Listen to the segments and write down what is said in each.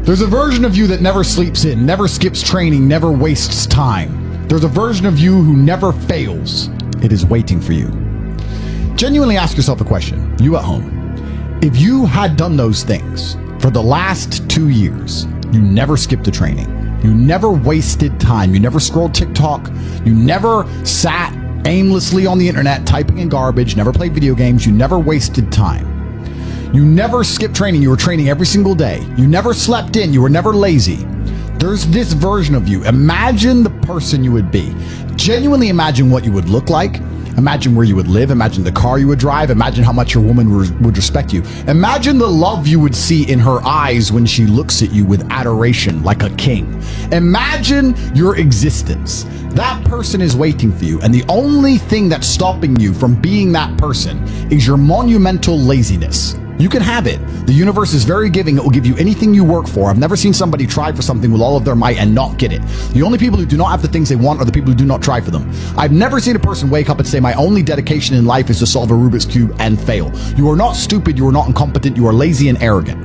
There's a version of you that never sleeps in, never skips training, never wastes time. There's a version of you who never fails. It is waiting for you. Genuinely ask yourself a question, you at home. If you had done those things for the last 2 years, you never skipped a training, you never wasted time, you never scrolled TikTok, you never sat aimlessly on the internet typing in garbage, never played video games, you never wasted time. You never skipped training, you were training every single day. You never slept in, you were never lazy. There's this version of you. Imagine the person you would be. Genuinely imagine what you would look like. Imagine where you would live. Imagine the car you would drive. Imagine how much your woman would respect you. Imagine the love you would see in her eyes when she looks at you with adoration like a king. Imagine your existence. That person is waiting for you, and the only thing that's stopping you from being that person is your monumental laziness. You can have it. The universe is very giving. It will give you anything you work for. I've never seen somebody try for something with all of their might and not get it. The only people who do not have the things they want are the people who do not try for them. I've never seen a person wake up and say, my only dedication in life is to solve a Rubik's Cube and fail. You are not stupid. You are not incompetent. You are lazy and arrogant.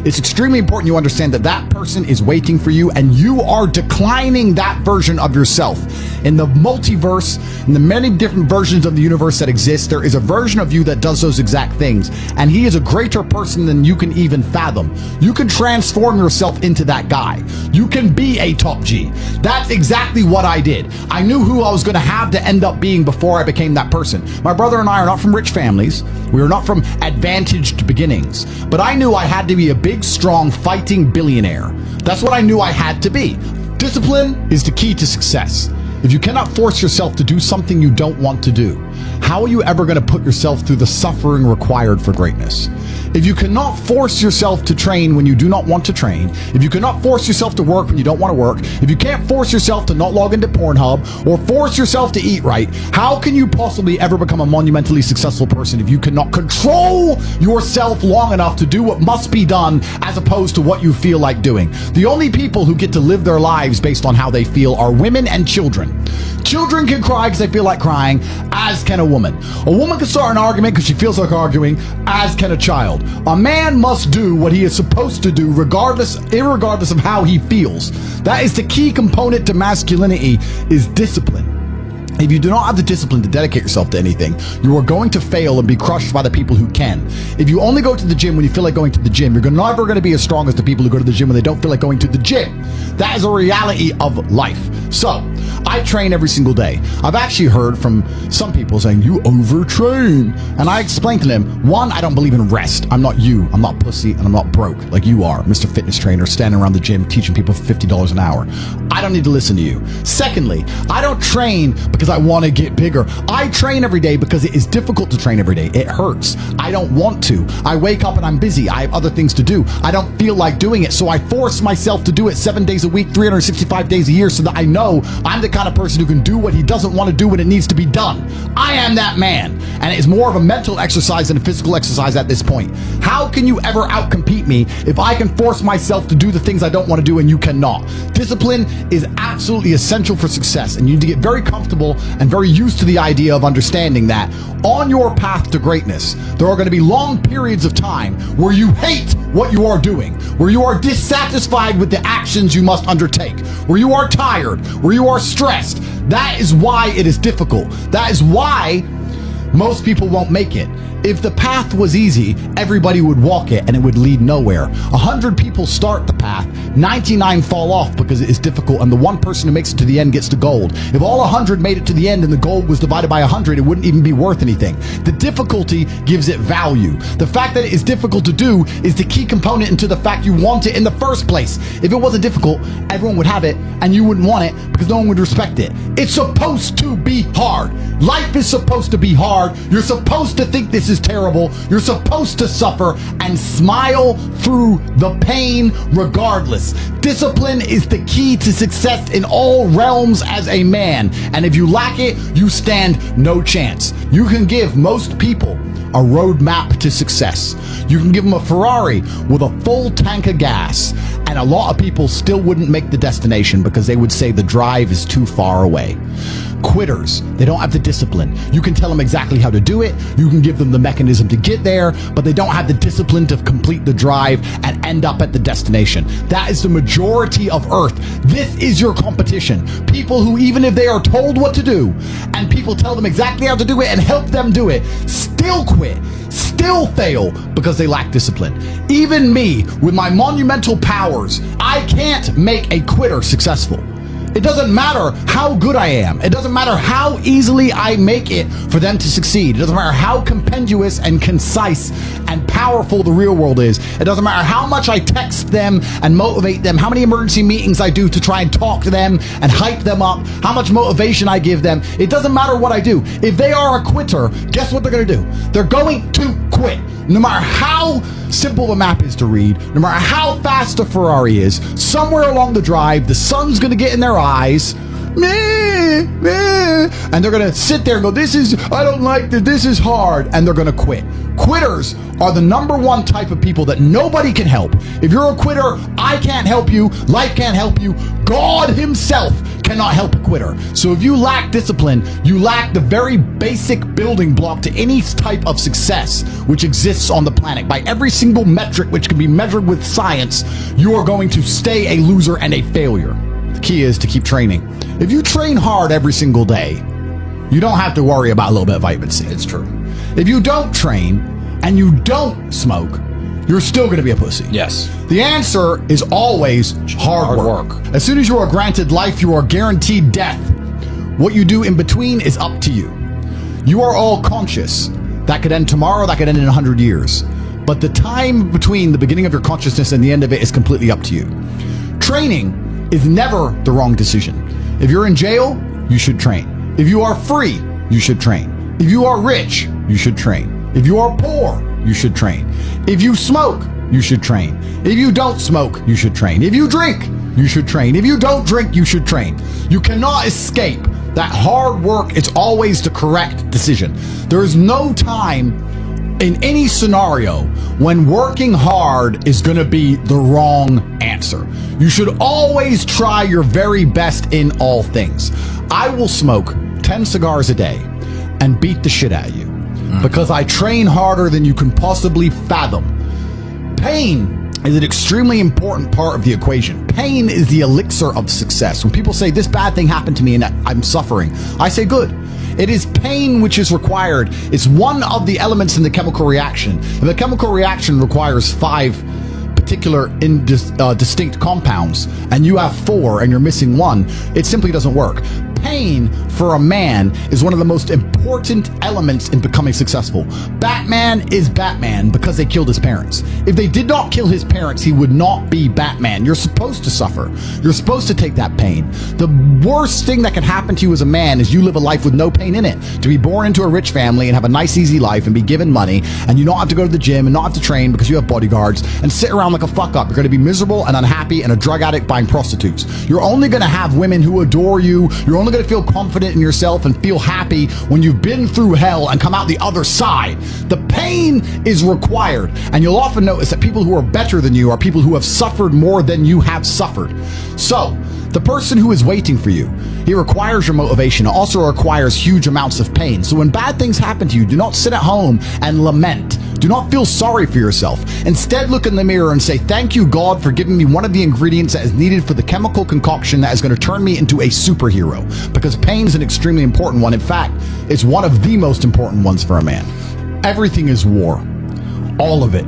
It's extremely important you understand that that person is waiting for you, and you are declining that version of yourself. In the multiverse, in the many different versions of the universe that exist, there is a version of you that does those exact things, and he is a greater person than you can even fathom. You can transform yourself into that guy. You can be a top G. That's exactly what I did. I knew who I was going to have to end up being before I became that person. My brother and I are not from rich families. We are not from advantaged beginnings, but I knew I had to be a big, strong, fighting billionaire. That's what I knew I had to be. Discipline is the key to success. If you cannot force yourself to do something you don't want to do, how are you ever going to put yourself through the suffering required for greatness? If you cannot force yourself to train when you do not want to train, if you cannot force yourself to work when you don't want to work, if you can't force yourself to not log into Pornhub or force yourself to eat right, how can you possibly ever become a monumentally successful person if you cannot control yourself long enough to do what must be done as opposed to what you feel like doing? The only people who get to live their lives based on how they feel are women and children. Children can cry because they feel like crying, as can a woman. A woman can start an argument because she feels like arguing, as can a child. A man must do what he is supposed to do irregardless of how he feels. That is the key component to masculinity, is discipline. If you do not have the discipline to dedicate yourself to anything, you are going to fail and be crushed by the people who can. If you only go to the gym when you feel like going to the gym, you're never going to be as strong as the people who go to the gym when they don't feel like going to the gym. That is a reality of life. So, I train every single day. I've actually heard from some people saying, you overtrain. And I explained to them, one, I don't believe in rest. I'm not you. I'm not pussy, and I'm not broke like you are, Mr. Fitness Trainer, standing around the gym teaching people for $50 an hour. I don't need to listen to you. Secondly, I don't train because I want to get bigger. I train every day because it is difficult to train every day. It hurts. I don't want to. I wake up and I'm busy. I have other things to do. I don't feel like doing it, so I force myself to do it 7 days a week, 365 days a year, so that I know I'm the kind of person who can do what he doesn't want to do when it needs to be done. I am that man, and it's more of a mental exercise than a physical exercise at this point. How can you ever outcompete me if I can force myself to do the things I don't want to do and you cannot? Discipline is absolutely essential for success, and you need to get very comfortable and very used to the idea of understanding that on your path to greatness, there are going to be long periods of time where you hate what you are doing, where you are dissatisfied with the actions you must undertake, where you are tired, where you are stressed. That is why it is difficult. That is why most people won't make it. If the path was easy, everybody would walk it and it would lead nowhere. 100 people start the path, 99 fall off because it is difficult, and the one person who makes it to the end gets the gold. If all 100 made it to the end and the gold was divided by 100, it wouldn't even be worth anything. The difficulty gives it value. The fact that it is difficult to do is the key component into the fact you want it in the first place. If it wasn't difficult, everyone would have it and you wouldn't want it because no one would respect it. It's supposed to be hard. Life is supposed to be hard. You're supposed to think this is terrible. You're supposed to suffer and smile through the pain regardless. Discipline is the key to success in all realms as a man, and if you lack it, you stand no chance. You can give most people a roadmap to success. You can give them a Ferrari with a full tank of gas, and a lot of people still wouldn't make the destination because they would say the drive is too far away. quitters. They don't have the discipline. You can tell them exactly how to do it. You can give them the mechanism to get there, but they don't have the discipline to complete the drive and end up at the destination. That is the majority of Earth. This is your competition. People who, even if they are told what to do and people tell them exactly how to do it and help them do it, still quit, still fail because they lack discipline. Even me, with my monumental powers, I can't make a quitter successful. It doesn't matter how good I am. It doesn't matter how easily I make it for them to succeed. It doesn't matter how compendious and concise and powerful the real world is. It doesn't matter how much I text them and motivate them, how many emergency meetings I do to try and talk to them and hype them up, how much motivation I give them. It doesn't matter what I do. If they are a quitter, guess what they're going to do? They're going to quit. No matter how simple the map is to read, no matter how fast the Ferrari is, somewhere along the drive, the sun's going to get in their eyes, and they're going to sit there and go, I don't like this is hard, and they're going to quit. Quitters are the number one type of people that nobody can help. If you're a quitter, I can't help you, life can't help you, God himself cannot help a quitter. So if you lack discipline, you lack the very basic building block to any type of success which exists on the planet. By every single metric which can be measured with science, you are going to stay a loser and a failure. The key is to keep training. If you train hard every single day, you don't have to worry about a little bit of vitamin C. It's true. If you don't train and you don't smoke, you're still going to be a pussy. Yes. The answer is always hard work. As soon as you are granted life, you are guaranteed death. What you do in between is up to you. You are all conscious. That could end tomorrow, that could end in 100 years. But the time between the beginning of your consciousness and the end of it is completely up to you. Training is never the wrong decision. If you're in jail, you should train. If you are free, you should train. If you are rich, you should train. If you are poor, you should train. If you smoke, you should train. If you don't smoke, you should train. If you drink, you should train. If you don't drink, you should train. You cannot escape that hard work is always the correct decision. There is no time in any scenario when working hard is going to be the wrong answer. You should always try your very best in all things. I will smoke 10 cigars a day and beat the shit out of you because I train harder than you can possibly fathom. Pain is an extremely important part of the equation. Pain is the elixir of success. When people say this bad thing happened to me and I'm suffering, I say good. It is pain which is required. It's one of the elements in the chemical reaction. If the chemical reaction requires 5 particular distinct compounds and you have 4 and you're missing 1, it simply doesn't work. Pain for a man is one of the most important elements in becoming successful. Batman is Batman because they killed his parents. If they did not kill his parents, he would not be Batman. You're supposed to suffer. You're supposed to take that pain. The worst thing that can happen to you as a man is you live a life with no pain in it. To be born into a rich family and have a nice easy life and be given money and you don't have to go to the gym and not have to train because you have bodyguards and sit around like a fuck up. You're going to be miserable and unhappy and a drug addict buying prostitutes. You're only going to have women who adore you. You're only going to feel confident in yourself and feel happy when you've been through hell and come out the other side. The pain is required, and you'll often notice that people who are better than you are people who have suffered more than you have suffered. So the person who is waiting for you, he requires your motivation. It also requires huge amounts of pain. So when bad things happen to you, do not sit at home and lament. Do not feel sorry for yourself. Instead, look in the mirror and say, thank you, God, for giving me one of the ingredients that is needed for the chemical concoction that is going to turn me into a superhero. Because pain is an extremely important one. In fact, it's one of the most important ones for a man. Everything is war. All of it.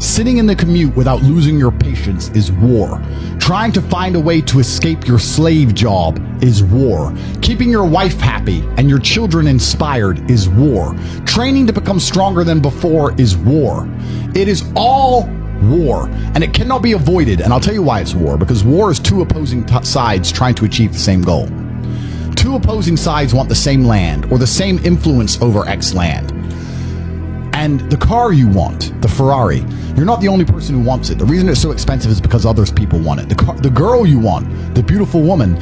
Sitting in the commute without losing your patience is war. Trying to find a way to escape your slave job is war. Keeping your wife happy and your children inspired is war. Training to become stronger than before is war. It is all war, and it cannot be avoided. And I'll tell you why it's war. Because war is 2 opposing sides trying to achieve the same goal. 2 opposing sides want the same land or the same influence over X land. And the car you want, the Ferrari, you're not the only person who wants it. The reason it's so expensive is because other people want it. The girl you want, the beautiful woman,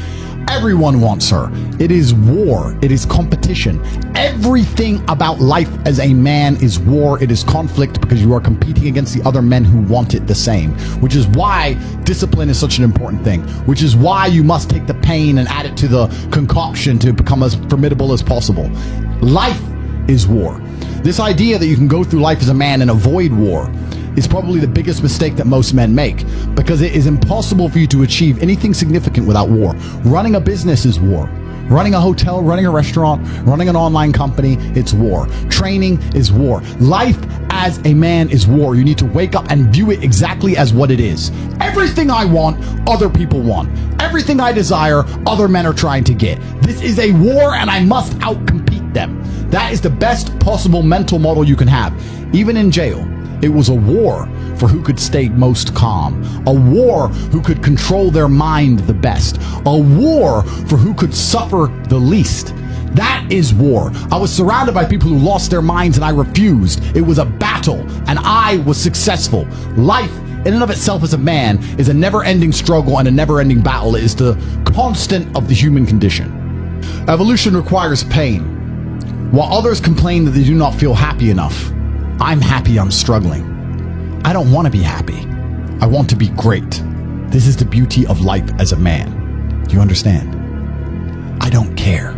Everyone wants her. It is war. It is competition. Everything about life as a man is war. It is conflict because you are competing against the other men who want it the same, which is why discipline is such an important thing, which is why you must take the pain and add it to the concoction to become as formidable as possible. Life is war. This idea that you can go through life as a man and avoid war is probably the biggest mistake that most men make, because it is impossible for you to achieve anything significant without war. Running a business is war. Running a hotel, running a restaurant, running an online company, it's war. Training is war. Life as a man is war. You need to wake up and view it exactly as what it is. Everything I want, other people want. Everything I desire, other men are trying to get. This is a war and I must outcompete them. That is the best possible mental model you can have. Even in jail, it was a war for who could stay most calm, a war who could control their mind the best, a war for who could suffer the least. That is war. I was surrounded by people who lost their minds and I refused. It was a battle and I was successful. Life in and of itself as a man is a never-ending struggle and a never-ending battle. It is the constant of the human condition. Evolution requires pain. While others complain that they do not feel happy enough, I'm happy I'm struggling. I don't want to be happy. I want to be great. This is the beauty of life as a man. Do you understand? I don't care.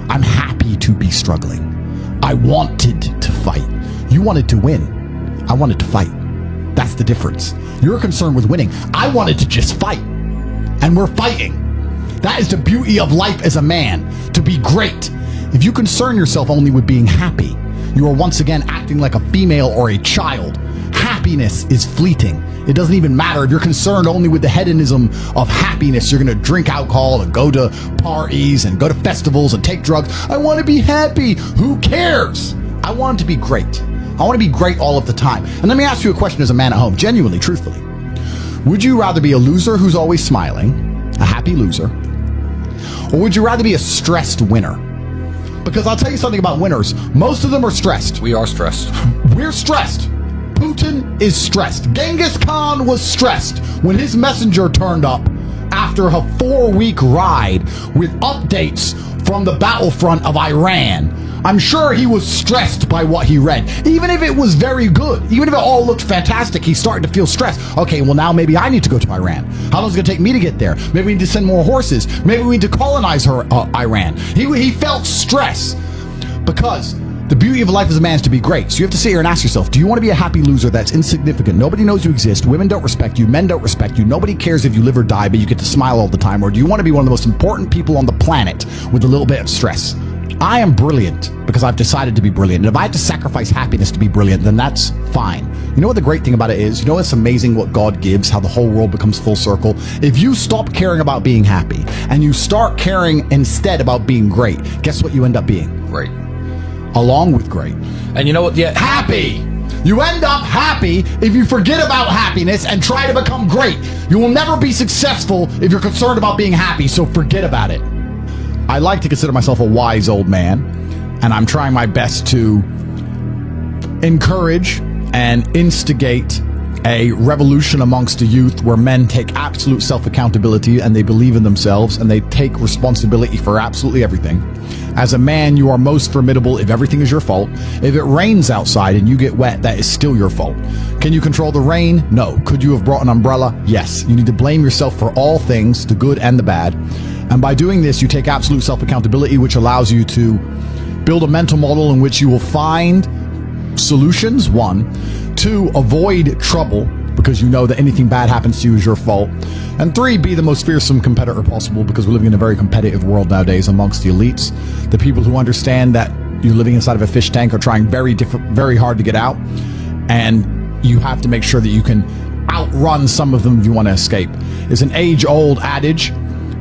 I'm happy to be struggling. I wanted to fight. You wanted to win. I wanted to fight. That's the difference. You're concerned with winning. I wanted to just fight. And we're fighting. That is the beauty of life as a man, to be great. If you concern yourself only with being happy, you are once again acting like a female or a child. Happiness is fleeting. It doesn't even matter if you're concerned only with the hedonism of happiness. You're going to drink alcohol and go to parties and go to festivals and take drugs. I want to be happy. Who cares? I want to be great. I want to be great all of the time. And let me ask you a question as a man at home, genuinely, truthfully. Would you rather be a loser who's always smiling, a happy loser, or would you rather be a stressed winner? Because I'll tell you something about winners. Most of them are stressed. We are stressed. We're stressed. Putin is stressed. Genghis Khan was stressed when his messenger turned up after a 4-week ride with updates from the battlefront of Iran. I'm sure he was stressed by what he read. Even if it was very good, even if it all looked fantastic, he's starting to feel stressed. Okay, well now maybe I need to go to Iran. How long is it going to take me to get there? Maybe we need to send more horses. Maybe we need to colonize Iran. He felt stress because the beauty of life as a man is to be great. So you have to sit here and ask yourself, do you want to be a happy loser that's insignificant? Nobody knows you exist. Women don't respect you. Men don't respect you. Nobody cares if you live or die, but you get to smile all the time. Or do you want to be one of the most important people on the planet with a little bit of stress? I am brilliant because I've decided to be brilliant. And if I have to sacrifice happiness to be brilliant, then that's fine. You know what the great thing about it is? You know it's amazing what God gives, how the whole world becomes full circle? If you stop caring about being happy and you start caring instead about being great, guess what you end up being? Great. Along with great. And you know what? Yeah, happy. You end up happy if you forget about happiness and try to become great. You will never be successful if you're concerned about being happy, so forget about it. I like to consider myself a wise old man, and I'm trying my best to encourage and instigate a revolution amongst the youth where men take absolute self-accountability and they believe in themselves and they take responsibility for absolutely everything. As a man, you are most formidable if everything is your fault. If it rains outside and you get wet, that is still your fault. Can you control the rain? No. Could you have brought an umbrella? Yes. You need to blame yourself for all things, the good and the bad. And by doing this, you take absolute self-accountability, which allows you to build a mental model in which you will find solutions, 1. 2, avoid trouble, because you know that anything bad happens to you is your fault. And 3, be the most fearsome competitor possible, because we're living in a very competitive world nowadays amongst the elites. The people who understand that you're living inside of a fish tank are trying very hard to get out. And you have to make sure that you can outrun some of them if you want to escape. It's an age-old adage.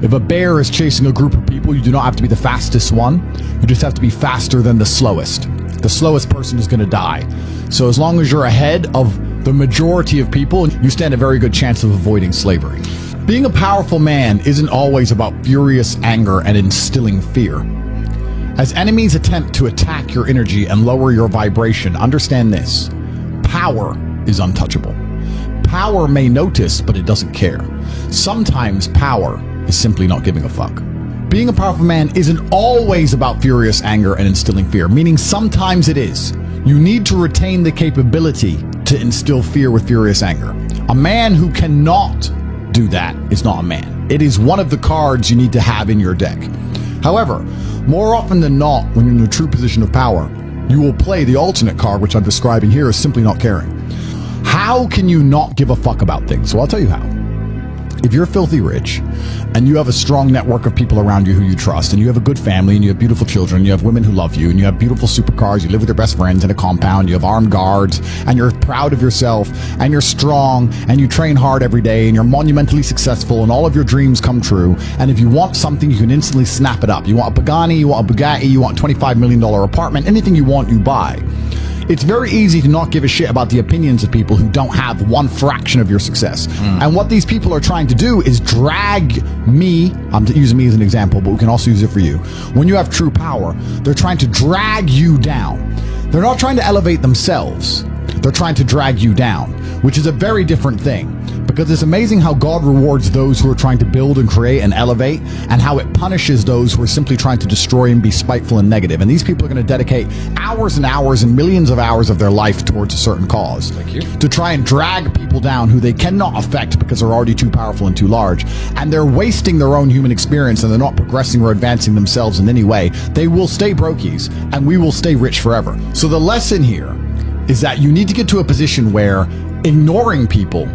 If a bear is chasing a group of people, you do not have to be the fastest one. You just have to be faster than the slowest. The slowest person is going to die. So as long as you're ahead of the majority of people, you stand a very good chance of avoiding slavery. Being a powerful man isn't always about furious anger and instilling fear. As enemies attempt to attack your energy and lower your vibration, understand this: power is untouchable. Power may notice, but it doesn't care. Sometimes power is simply not giving a fuck. Being a powerful man isn't always about furious anger and instilling fear, meaning sometimes it is. You need to retain the capability to instill fear with furious anger. A man who cannot do that is not a man. It is one of the cards you need to have in your deck. However, more often than not, when you're in a true position of power, you will play the alternate card, which I'm describing here as simply not caring. How can you not give a fuck about things? Well, I'll tell you how. If you're filthy rich and you have a strong network of people around you who you trust, and you have a good family, and you have beautiful children, and you have women who love you, and you have beautiful supercars, you live with your best friends in a compound, you have armed guards, and you're proud of yourself, and you're strong, and you train hard every day, and you're monumentally successful, and all of your dreams come true, and if you want something, you can instantly snap it up. You want a Pagani, you want a Bugatti, you want a $25 million apartment, anything you want, you buy. It's very easy to not give a shit about the opinions of people who don't have one fraction of your success. And what these people are trying to do is drag me, I'm using me as an example, but we can also use it for you. When you have true power, they're trying to drag you down. They're not trying to elevate themselves. They're trying to drag you down, which is a very different thing. Because it's amazing how God rewards those who are trying to build and create and elevate, and how it punishes those who are simply trying to destroy and be spiteful and negative. And these people are going to dedicate hours and hours and millions of hours of their life towards a certain cause to try and drag people down who they cannot affect because they're already too powerful and too large. And they're wasting their own human experience, and they're not progressing or advancing themselves in any way. They will stay brokies, and we will stay rich forever. So the lesson here is that you need to get to a position where ignoring people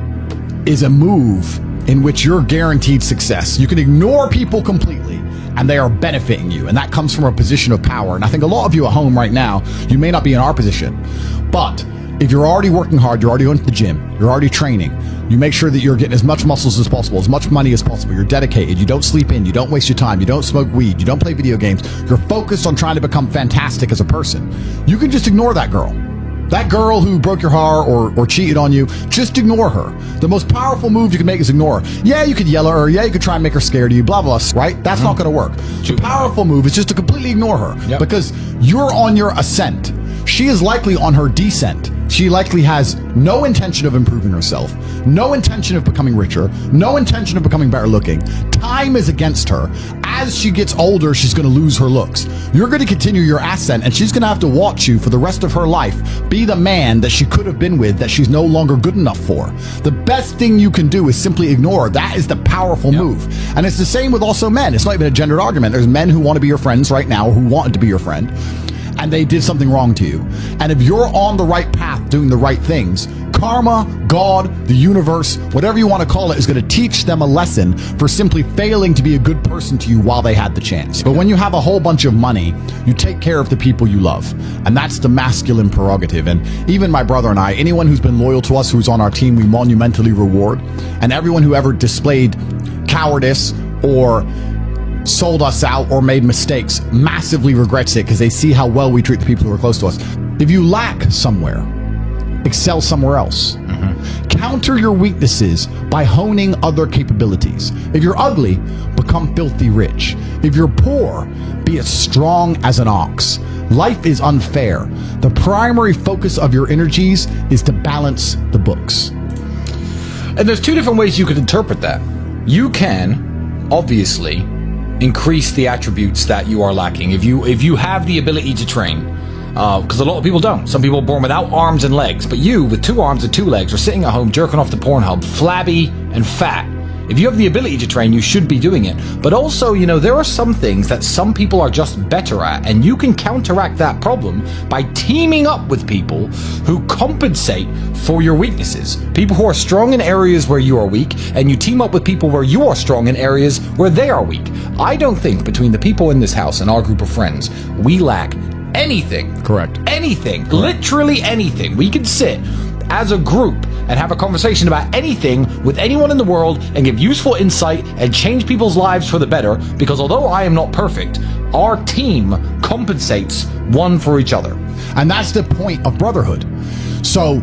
is a move in which you're guaranteed success. You can ignore people completely and they are benefiting you, and that comes from a position of power. And I think a lot of you at home right now, you may not be in our position, but if you're already working hard, you're already going to the gym, you're already training, you make sure that you're getting as much muscles as possible, as much money as possible, you're dedicated, you don't sleep in, you don't waste your time, you don't smoke weed, you don't play video games, you're focused on trying to become fantastic as a person, you can just ignore that girl. That girl who broke your heart or cheated on you, just ignore her. The most powerful move you can make is ignore her. Yeah, you could yell at her. Yeah, you could try and make her scared of you, blah, blah, right? That's not going to work. The powerful move is just to completely ignore her because you're on your ascent. She is likely on her descent. She likely has no intention of improving herself, no intention of becoming richer, no intention of becoming better looking. Time is against her. As she gets older, she's going to lose her looks. You're going to continue your ascent, and she's going to have to watch you for the rest of her life be the man that she could have been with that she's no longer good enough for. The best thing you can do is simply ignore her. That is the powerful move. And it's the same with also men. It's not even a gendered argument. There's men who want to be your friends right now, or who wanted to be your friend, and they did something wrong to you. And if you're on the right path doing the right things, karma, God, the universe, whatever you want to call it, is going to teach them a lesson for simply failing to be a good person to you while they had the chance. But when you have a whole bunch of money, you take care of the people you love. And that's the masculine prerogative. And even my brother and I, anyone who's been loyal to us, who's on our team, we monumentally reward. And everyone who ever displayed cowardice or sold us out or made mistakes massively regrets it, because they see how well we treat the people who are close to us. If you lack somewhere, excel somewhere else. Counter your weaknesses by honing other capabilities. If you're ugly, become filthy rich. If you're poor, be as strong as an ox. Life is unfair. The primary focus of your energies is to balance the books. And there's two different ways you could interpret that. You can, obviously, increase the attributes that you are lacking. If you have the ability to train, because a lot of people don't. Some people are born without arms and legs, but you, with 2 arms and 2 legs, are sitting at home jerking off the Pornhub, flabby and fat. If you have the ability to train, you should be doing it. But also, there are some things that some people are just better at, and you can counteract that problem by teaming up with people who compensate for your weaknesses. People who are strong in areas where you are weak, and you team up with people where you are strong in areas where they are weak. I don't think between the people in this house and our group of friends, we lack anything. Correct. Anything. Correct. Literally anything. We can sit as a group and have a conversation about anything with anyone in the world and give useful insight and change people's lives for the better, because although I am not perfect, our team compensates one for each other. And that's the point of brotherhood. So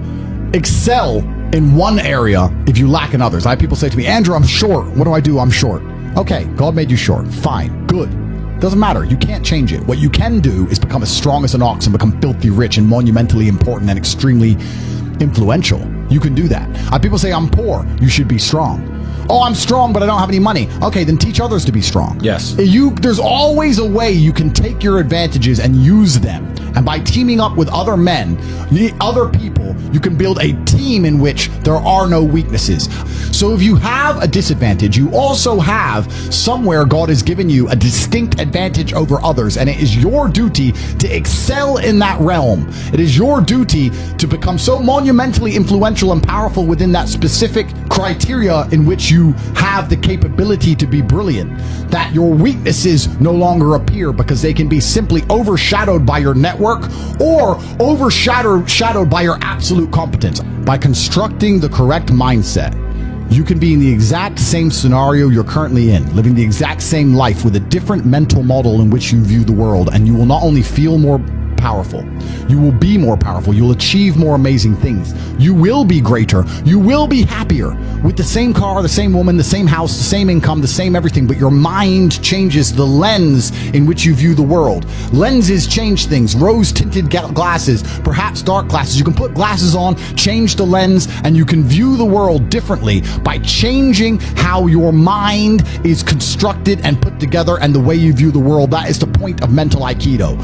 excel in one area if you lack in others. I have people say to me, Andrew, I'm short. What do? I'm short. Okay, God made you short. Fine. Good. Doesn't matter. You can't change it. What you can do is become as strong as an ox and become filthy rich and monumentally important and extremely influential. You can do that. People say, I'm poor. You should be strong. Oh, I'm strong, but I don't have any money. Okay, then teach others to be strong. Yes. There's always a way you can take your advantages and use them. And by teaming up with other men, other people, you can build a team in which there are no weaknesses. So if you have a disadvantage, you also have somewhere God has given you a distinct advantage over others. And it is your duty to excel in that realm. It is your duty to become so monumentally influential and powerful within that specific criteria in which you have the capability to be brilliant, that your weaknesses no longer appear because they can be simply overshadowed by your network or overshadowed by your absolute competence. By constructing the correct mindset, you can be in the exact same scenario you're currently in, living the exact same life with a different mental model in which you view the world, and you will not only feel more powerful, you will be more powerful, you'll achieve more amazing things, you will be greater, you will be happier with the same car, the same woman, the same house, the same income, the same everything, but your mind changes the lens in which you view the world. Lenses change things. Rose-tinted glasses, perhaps dark glasses. You can put glasses on, change the lens, and you can view the world differently by changing how your mind is constructed and put together and the way you view the world. That is the point of mental Aikido.